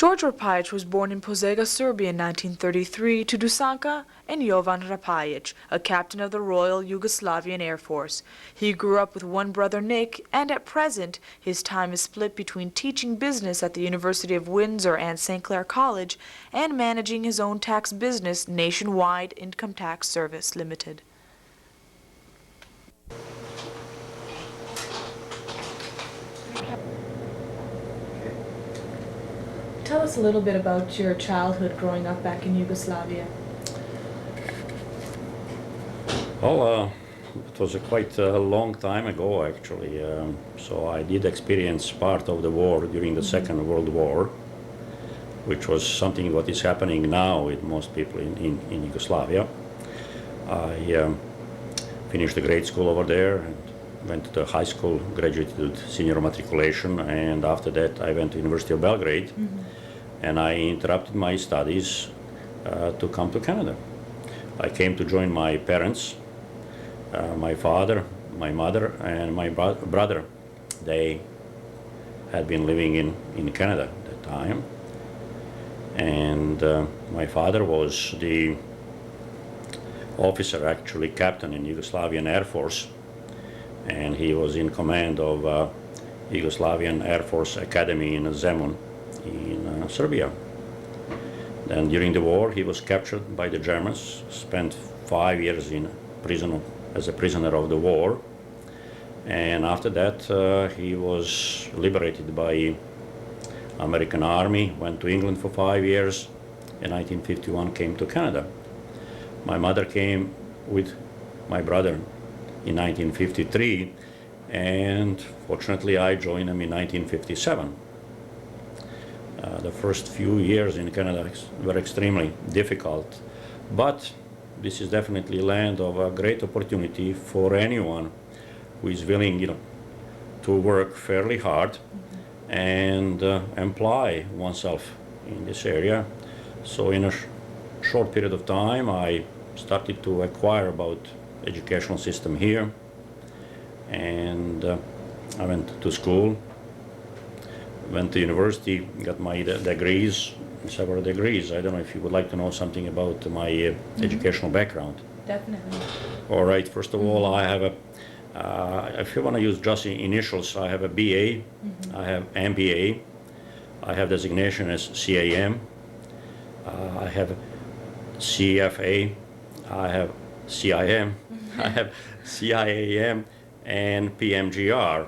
George Rapaich was born in Požega, Serbia in 1933 to Dusanka and Jovan Rapaich, a captain of the Royal Yugoslavian Air Force. He grew up with one brother, Nick, and at present his time is split between teaching business at the University of Windsor and St. Clair College and managing his own tax business, Nationwide Income Tax Service Limited. Tell us a little bit about your childhood growing up back in Yugoslavia. Well, it was quite a long time ago, actually. So I did experience part of the war during the Second World War, which was something what is happening now with most people in Yugoslavia. I finished the grade school over there and went to the high school, graduated with senior matriculation, and after that I went to University of Belgrade, and I interrupted my studies to come to Canada. I came to join my parents, my father, my mother, and my brother. They had been living in Canada at that time, and my father was the officer, actually captain in Yugoslavian Air Force, and he was in command of Yugoslavian Air Force Academy in Zemun in Serbia. Then during the war he was captured by the Germans, spent 5 years in prison as a prisoner of the war, and after that he was liberated by American Army, went to England for 5 years. In 1951 came to Canada. My mother came with my brother in 1953, and fortunately I joined them in 1957. The first few years in Canada were extremely difficult, but this is definitely a land of a great opportunity for anyone who is willing, to work fairly hard and employ oneself in this area. So in a short period of time I started to acquire about educational system here, and I went to school, went to university, got my degrees, several degrees. I don't know if you would like to know something about my educational background. Definitely. All right, first of all, I have if you want to use just initials, I have a BA, I have MBA, I have designation as CAM, I have CFA, I have CIM, I have CIAM, and PMGR.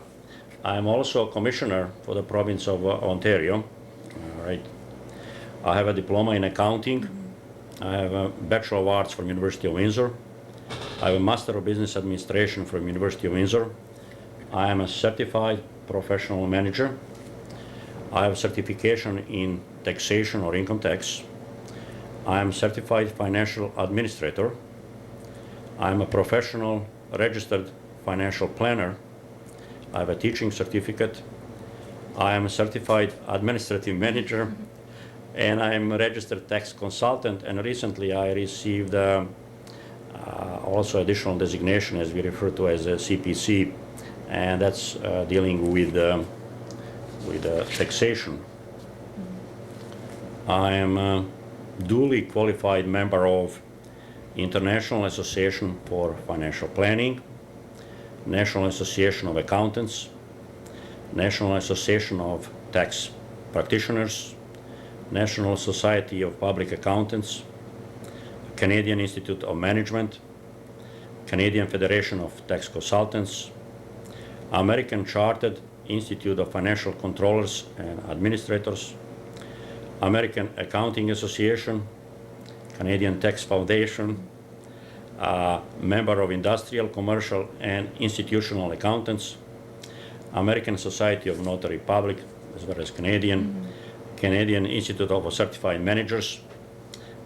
I'm also a commissioner for the province of Ontario. All right. I have a diploma in accounting. I have a Bachelor of Arts from University of Windsor. I have a Master of Business Administration from University of Windsor. I am a certified professional manager. I have certification in taxation or income tax. I am certified financial administrator. I am a professional registered financial planner. I have a teaching certificate. I am a certified administrative manager, and I am a registered tax consultant, and recently I received also additional designation, as we refer to as a CPC, and that's dealing with taxation. I am a duly qualified member of International Association for Financial Planning, National Association of Accountants, National Association of Tax Practitioners, National Society of Public Accountants, Canadian Institute of Management, Canadian Federation of Tax Consultants, American Chartered Institute of Financial Controllers and Administrators, American Accounting Association, Canadian Tax Foundation, member of Industrial, Commercial, and Institutional Accountants, American Society of Notary Public, as well as Canadian Institute of Certified Managers,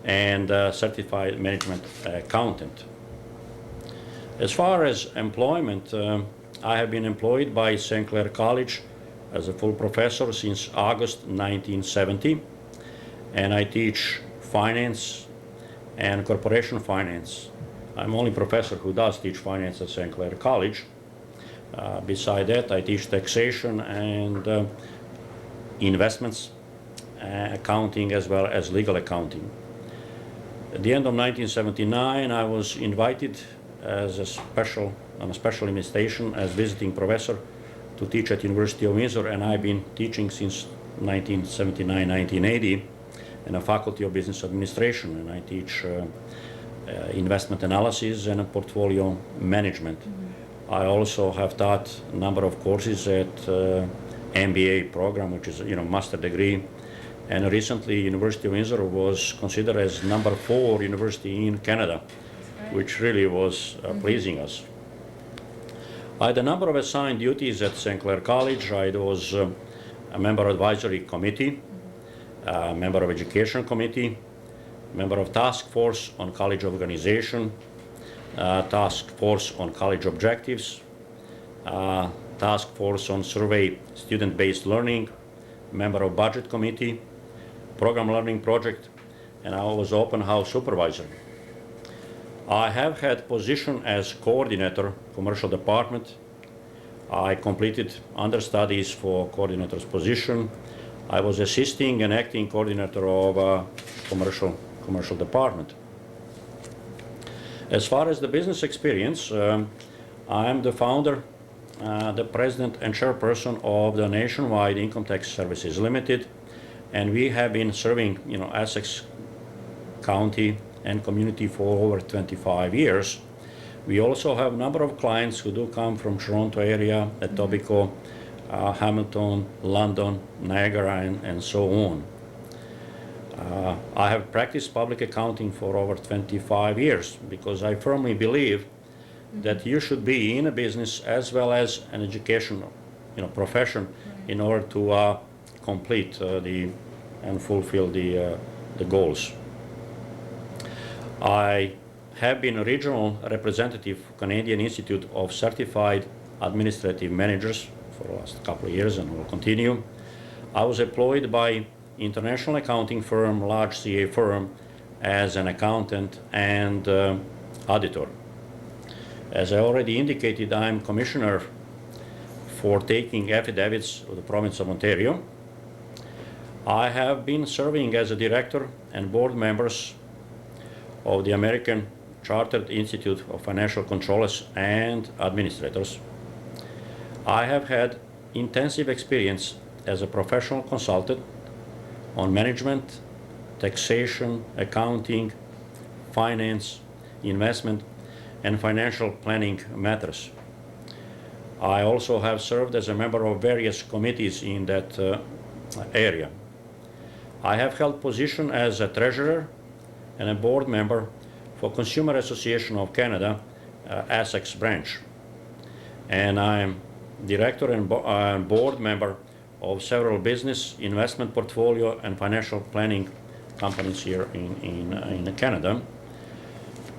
and Certified Management Accountant. As far as employment, I have been employed by St. Clair College as a full professor since August 1970, and I teach finance and corporation finance. I'm the only professor who does teach finance at St. Clair College. Beside that, I teach taxation and investments accounting as well as legal accounting. At the end of 1979, I was invited as on a special invitation as visiting professor to teach at University of Windsor, and I've been teaching since 1979-1980 in a Faculty of Business Administration, and I teach investment analysis and portfolio management. I also have taught a number of courses at MBA program, which is master degree, and recently University of Windsor was considered as number 4 university in Canada, which really was pleasing us. I had a number of assigned duties at St. Clair College. I was a member of advisory committee, a member of education committee, member of task force on college organization, task force on college objectives, task force on survey student-based learning, member of budget committee, program learning project, and I was open house supervisor. I have had position as coordinator, commercial department. I completed understudies for coordinator's position. I was assisting and acting coordinator of commercial department. As far as the business experience, I am the founder, the president and chairperson of the Nationwide Income Tax Services Limited, and we have been serving Essex County and community for over 25 years. We also have a number of clients who do come from Toronto area, Etobicoke, Hamilton, London, Niagara, and so on. I have practiced public accounting for over 25 years because I firmly believe that you should be in a business as well as an education profession in order to complete and fulfill the goals. I have been a regional representative of Canadian Institute of Certified Administrative Managers for the last couple of years and will continue. I was employed by international accounting firm, large CA firm, as an accountant and auditor. As I already indicated, I am commissioner for taking affidavits of the province of Ontario. I have been serving as a director and board members of the American Chartered Institute of Financial Controllers and Administrators. I have had intensive experience as a professional consultant on management, taxation, accounting, finance, investment, and financial planning matters. I also have served as a member of various committees in that area. I have held position as a treasurer and a board member for Consumer Association of Canada, Essex branch. And I am director and board member of several business, investment portfolio, and financial planning companies here in Canada.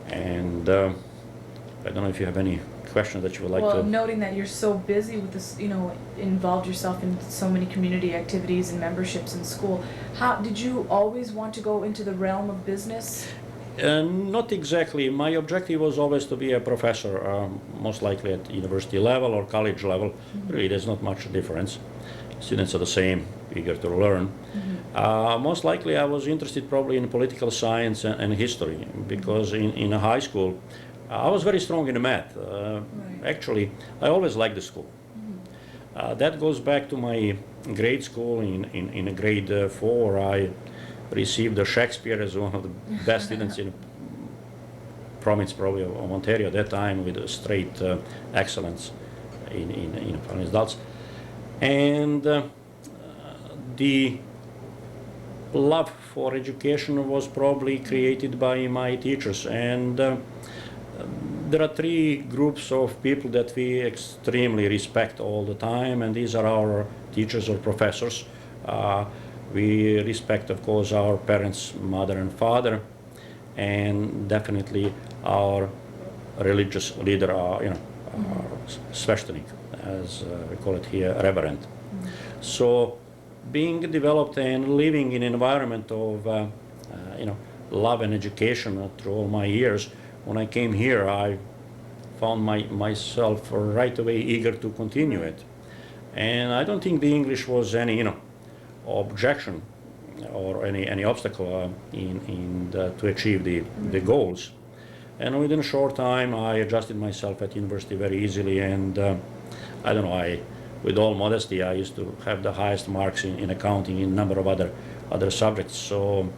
And I don't know if you have any questions that you would like to... Well, noting that you're so busy with this, involved yourself in so many community activities and memberships in school, how did you always want to go into the realm of business? Not exactly. My objective was always to be a professor, most likely at university level or college level. Mm-hmm. Really, there's not much difference. Students are the same, eager to learn. Mm-hmm. Most likely I was interested probably in political science and history, because in high school I was very strong in math. Right. Actually, I always liked the school. Mm-hmm. That goes back to my grade school. In grade 4, I received a Shakespeare as one of the best students in province probably of Ontario at that time, with a straight excellence in province adults. And the love for education was probably created by my teachers. And there are 3 groups of people that we extremely respect all the time, and these are our teachers or professors. We respect, of course, our parents, mother and father, and definitely our religious leader, our sveštenik, as we call it here, reverend. Mm-hmm. So, being developed and living in an environment of, love and education through all my years, when I came here, I found myself right away eager to continue it. And I don't think the English was any, objection. or any obstacle to achieve the goals. And within a short time, I adjusted myself at university very easily, and I don't know, with all modesty, I used to have the highest marks in accounting in a number of other subjects. So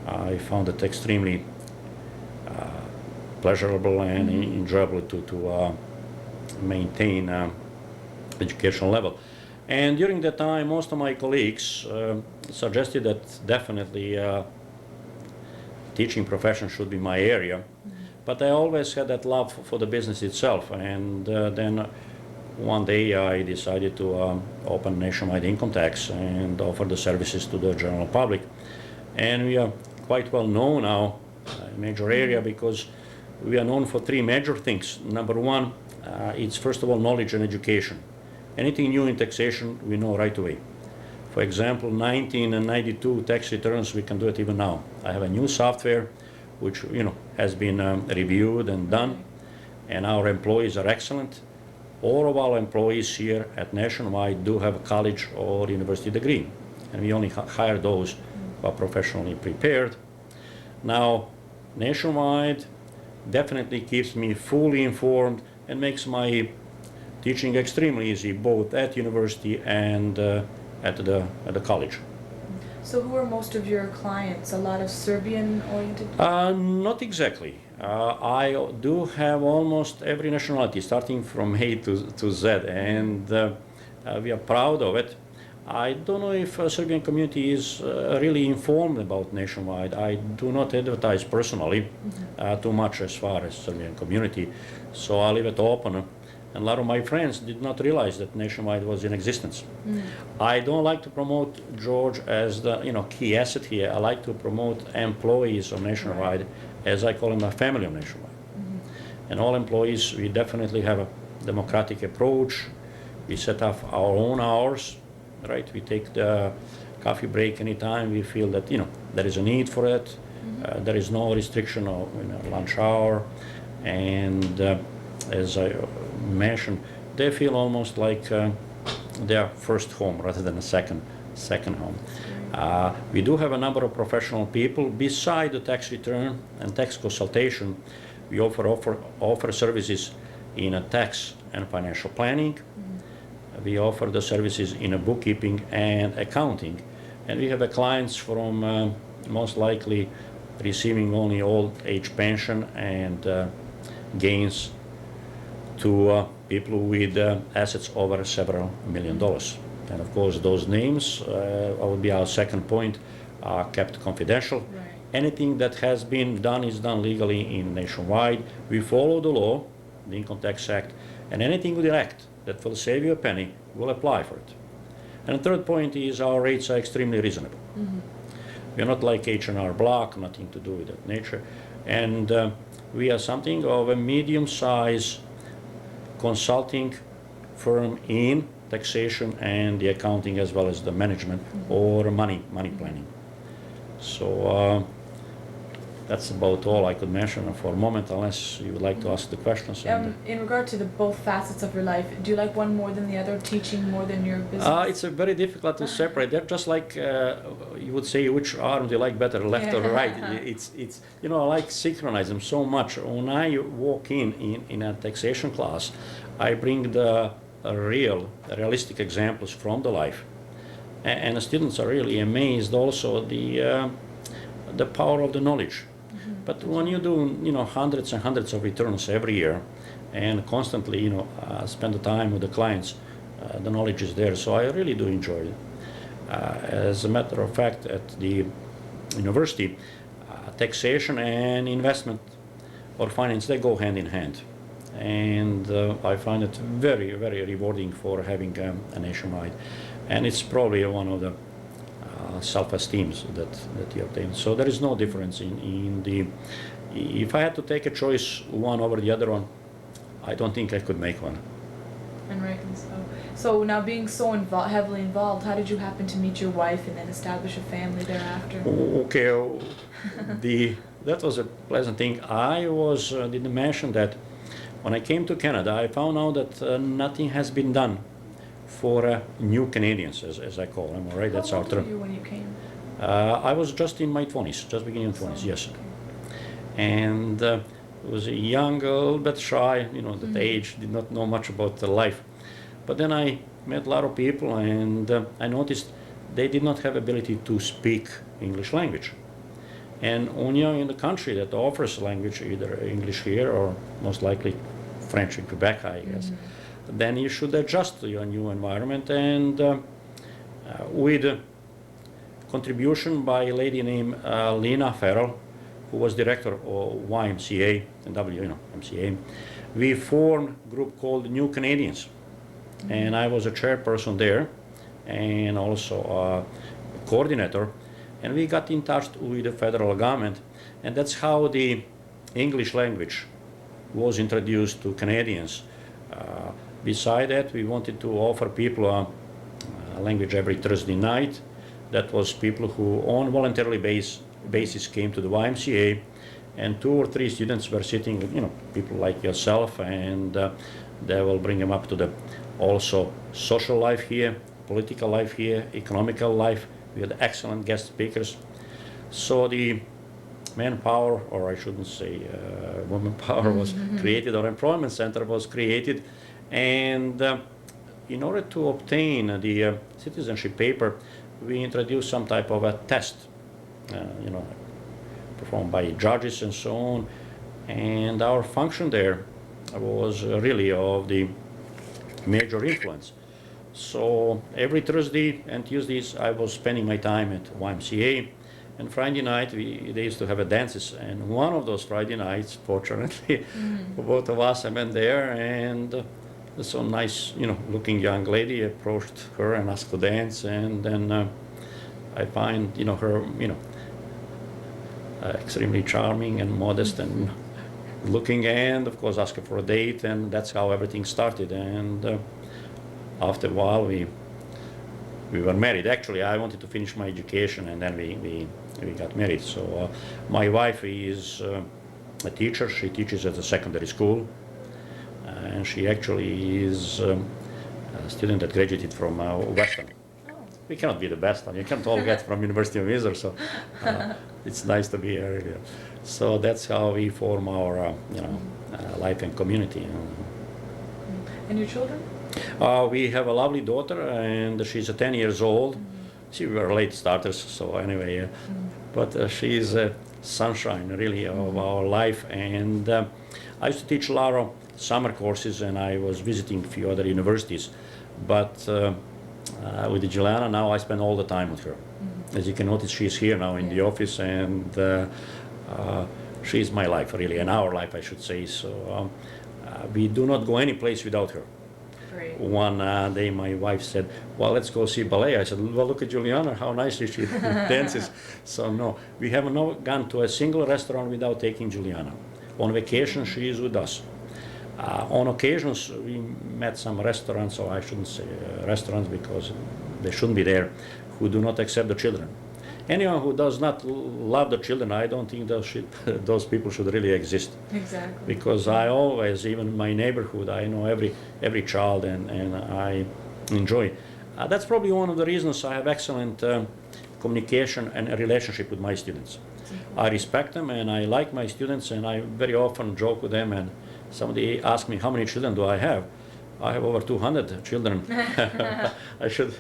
I found it extremely pleasurable and enjoyable to maintain educational level. And during that time, most of my colleagues suggested that definitely teaching profession should be my area. But I always had that love for the business itself. And then one day I decided to open nationwide income tax and offer the services to the general public. And we are quite well known now, a major area, because we are known for three major things. Number one, it's first of all knowledge and education. Anything new in taxation, we know right away. For example, 1992 tax returns, we can do it even now. I have a new software which has been reviewed and done, and our employees are excellent. All of our employees here at Nationwide do have a college or university degree, and we only hire those who are professionally prepared. Now, Nationwide definitely keeps me fully informed and makes my teaching extremely easy, both at university and at the college. So who are most of your clients? A lot of Serbian-oriented? Not exactly. I do have almost every nationality, starting from A to Z, and we are proud of it. I don't know if Serbian community is really informed about Nationwide. I do not advertise personally too much as far as Serbian community, so I leave it open. And a lot of my friends did not realize that Nationwide was in existence. I don't like to promote George as the key asset here. I like to promote employees of Nationwide, as I call them, a family of Nationwide. And all employees, we definitely have a democratic approach. We set up our own hours, right? We take the coffee break anytime we feel that there is a need for it. There is no restriction of lunch hour, and as I mentioned, they feel almost like their first home rather than a second home. We do have a number of professional people. Beside the tax return and tax consultation, we offer services in a tax and financial planning. We offer the services in a bookkeeping and accounting. And we have clients from most likely receiving only old age pension and gains to people with assets over several $1 million. And of course, those names, would be our second point, are kept confidential. Right. Anything that has been done is done legally in Nationwide. We follow the law, the Income Tax Act, and anything direct that will save you a penny will apply for it. And the third point is our rates are extremely reasonable. We are not like H&R Block, nothing to do with that nature. And we are something of a medium-size consulting firm in taxation and the accounting, as well as the management or money planning. So that's about all I could mention for a moment, unless you would like to ask the questions. In regard to the both facets of your life, do you like one more than the other, teaching more than your business? It's very difficult to separate. They're just like you would say, which arm do you like better, left or right? It's I like synchronize them so much. When I walk in a taxation class, I bring the realistic examples from the life, and the students are really amazed. Also the power of the knowledge. But when you do, hundreds and hundreds of returns every year, and constantly, spend the time with the clients, the knowledge is there. So I really do enjoy it. As a matter of fact, at the university, taxation and investment or finance, they go hand in hand. And I find it very, very rewarding for having a Nationwide. And it's probably one of the self-esteems that you obtain. So there is no difference in the. If I had to take a choice, one over the other one, I don't think I could make one. And reckon so. So now, being so heavily involved, how did you happen to meet your wife and then establish a family thereafter? Okay, that was a pleasant thing. I didn't mention that when I came to Canada, I found out that nothing has been done for new Canadians, as I call them. All right, that's our term. How old were you when you came? I was just in my 20s, just beginning 20s, yes. And was a young, a little bit shy, you know, that age, did not know much about the life. But then I met a lot of people, and I noticed they did not have ability to speak English language. And when you're in the country that offers language, either English here or most likely French in Quebec, I guess, then you should adjust to your new environment. And with contribution by a lady named Lena Farrell, who was director of YMCA and MCA, we formed a group called New Canadians. And I was a chairperson there and also a coordinator. And we got in touch with the federal government, and that's how the English language was introduced to Canadians. Beside that, we wanted to offer people a language every Thursday night. That was people who on voluntarily basis came to the YMCA, and 2 or 3 students were sitting, you know, people like yourself, and they will bring them up to the also social life here, political life here, economical life. We had excellent guest speakers. So the manpower, or I shouldn't say woman power, was created, or employment center was created. And in order to obtain the citizenship paper, we introduced some type of a test, you know, performed by judges and so on. And our function there was really of the major influence. So every Thursday and Tuesdays I was spending my time at YMCA, and Friday night they used to have a dances, and one of those Friday nights, fortunately, for both of us, I went there, and some nice, you know, looking young lady approached her and asked to dance, and then I find, you know, her, you know, extremely charming and modest and looking, and of course asked her for a date, and that's how everything started. And after a while, we were married. Actually, I wanted to finish my education, and then we got married. So my wife is a teacher. She teaches at a secondary school, and she actually is a student that graduated from Western. We cannot be the best one. You can't all get from University of Windsor, so it's nice to be here. Really. So that's how we form our, you know, life and community. And your children? We have a lovely daughter, and she's 10 years old. She were late starters, so anyway, but she's a sunshine, really, of our life. And I used to teach a lot of summer courses, and I was visiting a few other universities. But with Juliana, now I spend all the time with her. As you can notice, she's here now in the office, and she's my life, really, and our life, I should say. So we do not go any place without her. Great. One day my wife said, well, let's go see ballet. I said, well, look at Juliana, how nicely she dances. So no, we have not gone to a single restaurant without taking Juliana. On vacation, she is with us. On occasions, we met some restaurants, or I shouldn't say restaurants because they shouldn't be there, who do not accept the children. Anyone who does not love the children, I don't think those people should really exist. Exactly. Because I always, even in my neighborhood, I know every child, and I enjoy. That's probably one of the reasons I have excellent communication and a relationship with my students. I respect them, and I like my students, and I very often joke with them, and somebody asks me, how many children do I have? I have over 200 children. I should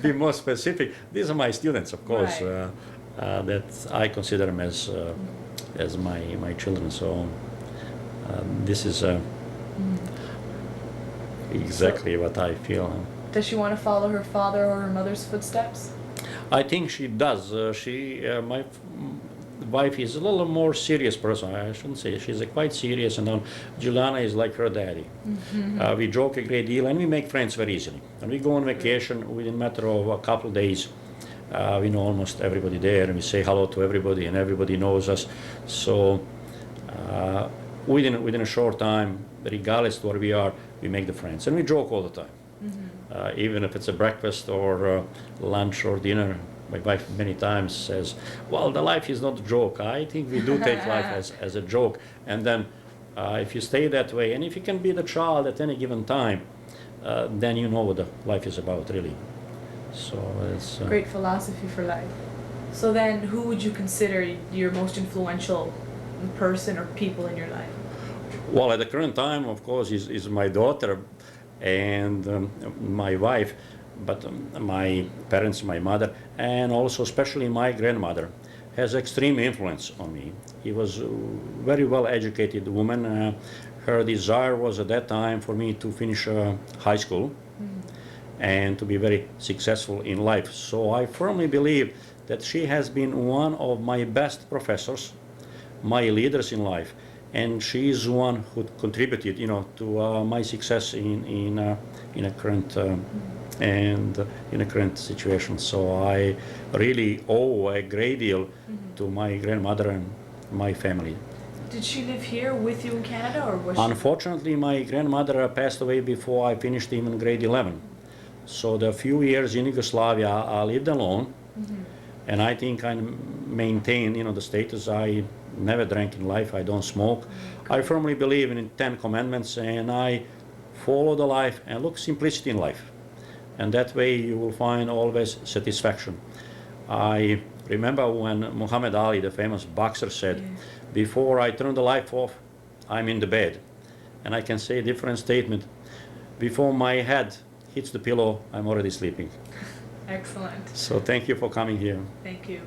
be more specific. These are my students, of course, Right. that I consider them as my children. So this is exactly what I feel. Does she want to follow her father or her mother's footsteps? I think she does. My wife is a little more serious person. I shouldn't say she's quite serious, and then Juliana is like her daddy. We joke a great deal, and we make friends very easily. And we go on vacation within a matter of a couple of days. We know almost everybody there, and we say hello to everybody, and everybody knows us. So within a short time, regardless to where we are, we make the friends, and we joke all the time. Even if it's a breakfast or lunch or dinner, my wife many times says, well, the life is not a joke. I think we do take life as a joke. And then if you stay that way, and if you can be the child at any given time, then you know what the life is about, really. So it's Great philosophy for life. So then, who would you consider your most influential person or people in your life? Well, at the current time, of course, is my daughter and my wife, but my parents, my mother, and also especially my grandmother has extreme influence on me. He was a very well educated woman. Her desire was at that time for me to finish high school and to be very successful in life. So I firmly believe that she has been one of my best professors, my leaders in life, and she is one who contributed, to my success in a current and in a current situation. So I really owe a great deal to my grandmother and my family. Did she live here with you in Canada, or was she? Unfortunately, my grandmother passed away before I finished even grade 11. So the few years in Yugoslavia, I lived alone, and I think I maintained, the status. I never drank in life. I don't smoke. I firmly believe in 10 commandments, and I follow the life and look simplicity in life. And that way you will find always satisfaction. I remember when Muhammad Ali, the famous boxer, said, before I turn the light off, I'm in the bed. And I can say a different statement. Before my head hits the pillow, I'm already sleeping. Excellent. So thank you for coming here. Thank you.